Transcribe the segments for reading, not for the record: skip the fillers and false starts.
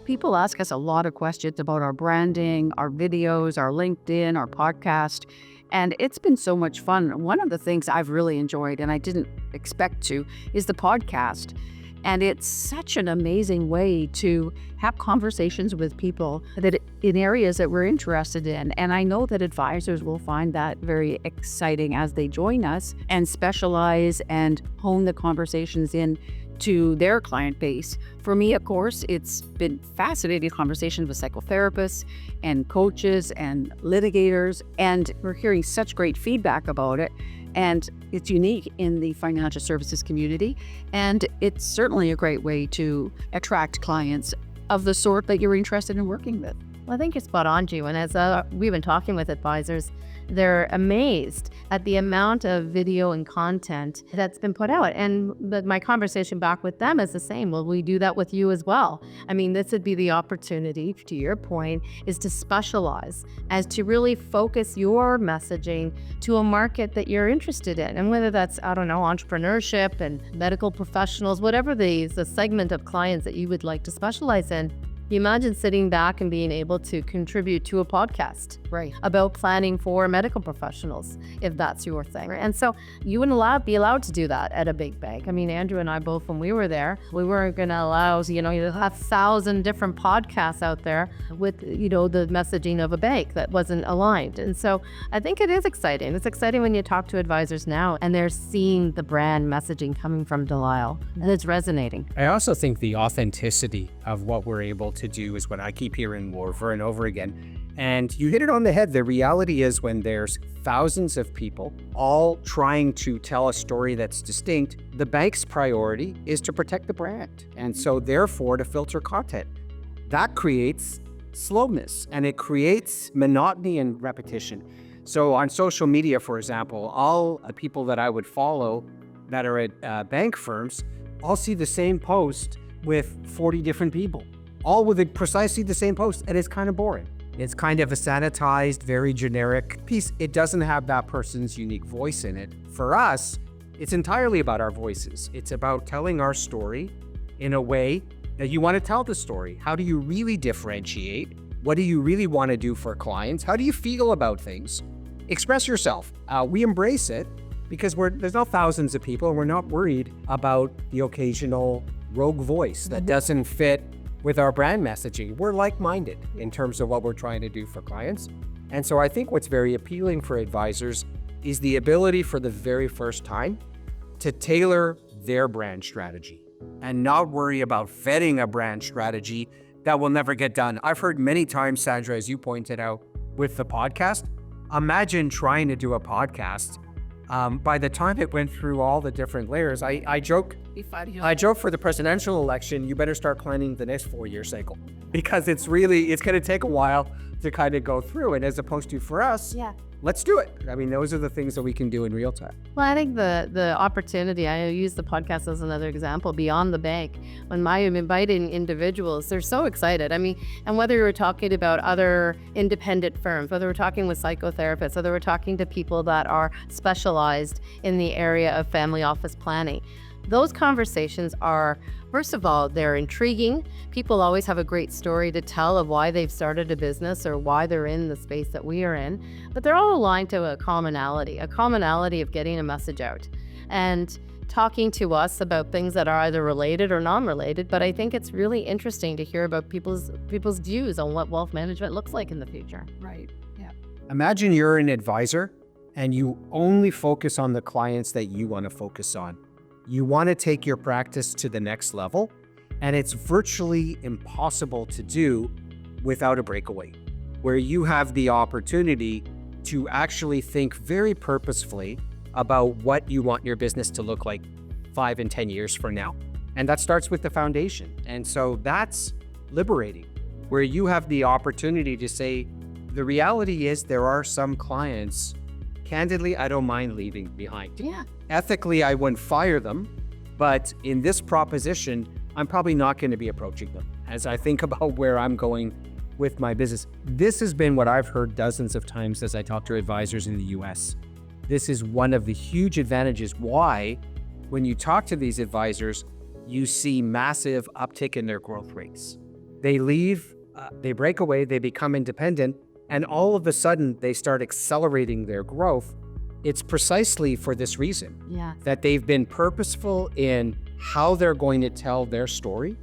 People ask us a lot of questions about our branding, our videos, our LinkedIn, our podcast, and it's been so much fun. One of the things I've really enjoyed, and I didn't expect to, is the podcast. And it's such an amazing way to have conversations with people that in areas that we're interested in. And I know that advisors will find that very exciting as they join us and specialize and hone the conversations in to their client base. For me, of course, it's been fascinating conversations with psychotherapists and coaches and litigators, and we're hearing such great feedback about it. And it's unique in the financial services community, and it's certainly a great way to attract clients of the sort that you're interested in working with. Well, I think you're spot on, Ju. And as we've been talking with advisors, they're amazed at the amount of video and content that's been put out. And my conversation back with them is the same. Will we do that with you as well? I mean, this would be the opportunity, to your point, is to specialize, as to really focus your messaging to a market that you're interested in. And whether that's, I don't know, entrepreneurship and medical professionals, whatever the segment of clients that you would like to specialize in. You imagine sitting back and being able to contribute to a podcast, Right. about planning for medical professionals, if that's your thing. And so you wouldn't be allowed to do that at a big bank. I mean, Andrew and I both, when we were there, we weren't going to allow, you have 1,000 different podcasts out there with, the messaging of a bank that wasn't aligned. And so I think it is exciting. It's exciting when you talk to advisors now and they're seeing the brand messaging coming from Delisle, and it's resonating. I also think the authenticity of what we're able to do is what I keep hearing over and over again. And you hit it on the head. The reality is, when there's thousands of people all trying to tell a story that's distinct, the bank's priority is to protect the brand. And so therefore to filter content. That creates slowness and it creates monotony and repetition. So on social media, for example, all the people that I would follow that are at bank firms all see the same post with 40 different people, all with precisely the same post, and it's kind of boring. It's kind of a sanitized, very generic piece. It doesn't have that person's unique voice in it. For us, it's entirely about our voices. It's about telling our story in a way that you want to tell the story. How do you really differentiate? What do you really want to do for clients? How do you feel about things? Express yourself. We embrace it because there's not thousands of people, and we're not worried about the occasional rogue voice that doesn't fit with our brand messaging. We're like-minded in terms of what we're trying to do for clients. And so I think what's very appealing for advisors is the ability for the very first time to tailor their brand strategy and not worry about vetting a brand strategy that will never get done. I've heard many times, Sandra, as you pointed out with the podcast, imagine trying to do a podcast. By the time it went through all the different layers, I joke for the presidential election, you better start planning the next 4-year cycle, because it's going to take a while to kind of go through. And as opposed to for us, let's do it. I mean, those are the things that we can do in real time. Well, I think the opportunity, I use the podcast as another example, beyond the bank. When I'm inviting individuals, they're so excited. I mean, and whether we're talking about other independent firms, whether we're talking with psychotherapists, whether we're talking to people that are specialized in the area of family office planning, those conversations are, first of all, they're intriguing. People always have a great story to tell of why they've started a business or why they're in the space that we are in, but they're all aligned to a commonality of getting a message out and talking to us about things that are either related or non-related. But I think it's really interesting to hear about people's views on what wealth management looks like in the future. Right. Yeah. Imagine you're an advisor and you only focus on the clients that you want to focus on. You want to take your practice to the next level, and it's virtually impossible to do without a breakaway, where you have the opportunity to actually think very purposefully about what you want your business to look like 5 and 10 years from now. And that starts with the foundation. And so that's liberating, where you have the opportunity to say, the reality is there are some clients, candidly, I don't mind leaving behind. Yeah. Ethically, I wouldn't fire them, but in this proposition, I'm probably not going to be approaching them as I think about where I'm going with my business. This has been what I've heard dozens of times as I talk to advisors in the US. This is one of the huge advantages why, when you talk to these advisors, you see massive uptick in their growth rates. They leave, they break away, they become independent, and all of a sudden they start accelerating their growth. It's precisely for this reason that they've been purposeful in how they're going to tell their story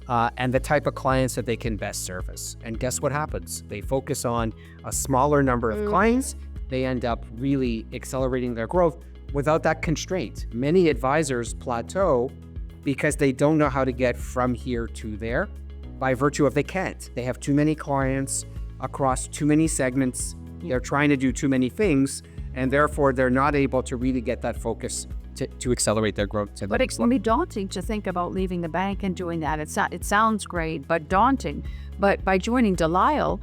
and the type of clients that they can best service. And guess what happens? They focus on a smaller number of clients. They end up really accelerating their growth without that constraint. Many advisors plateau because they don't know how to get from here to there by virtue of they can't. They have too many clients across too many segments. They're trying to do too many things, and therefore they're not able to really get that focus to accelerate their growth. But it can be daunting to think about leaving the bank and doing that. It sounds great, but daunting. But by joining Delisle,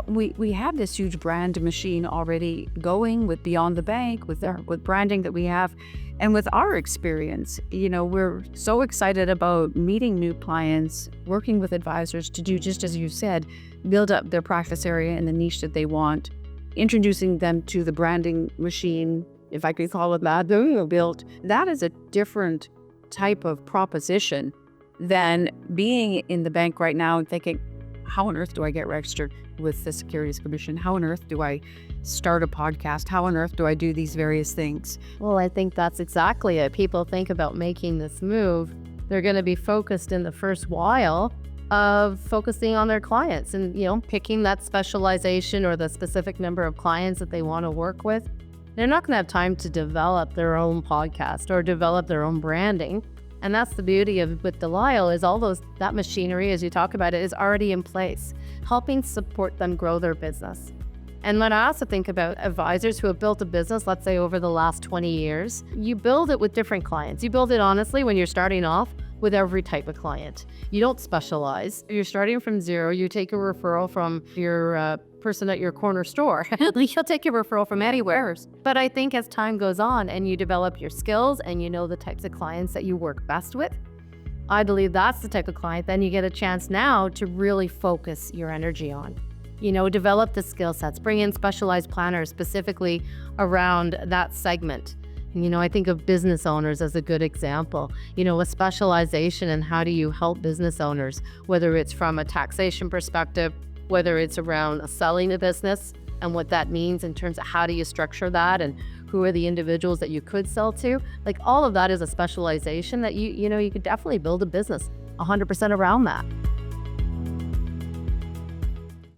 we have this huge brand machine already going with Beyond the Bank, with branding that we have, and with our experience. We're so excited about meeting new clients, working with advisors to do just as you said, build up their practice area in the niche that they want, introducing them to the branding machine, if I could call it that, built. That is a different type of proposition than being in the bank right now and thinking, how on earth do I get registered with the Securities Commission? How on earth do I start a podcast? How on earth do I do these various things? Well, I think that's exactly it. People think about making this move. They're going to be focused in the first while of focusing on their clients and, picking that specialization or the specific number of clients that they want to work with. They're not going to have time to develop their own podcast or develop their own branding. And that's the beauty with Delisle is that machinery, as you talk about it, is already in place, helping support them grow their business. And when I also think about advisors who have built a business, let's say over the last 20 years, you build it with different clients. You build it honestly when you're starting off with every type of client. You don't specialize. You're starting from zero. You take a referral from your person at your corner store. You'll take your referral from anywhere. But I think as time goes on and you develop your skills and you know the types of clients that you work best with, I believe that's the type of client then you get a chance now to really focus your energy on. Develop the skill sets, bring in specialized planners specifically around that segment. And, I think of business owners as a good example, a specialization in how do you help business owners, whether it's from a taxation perspective, whether it's around selling a business and what that means in terms of how do you structure that and who are the individuals that you could sell to. Like all of that is a specialization that you could definitely build a business 100% around that.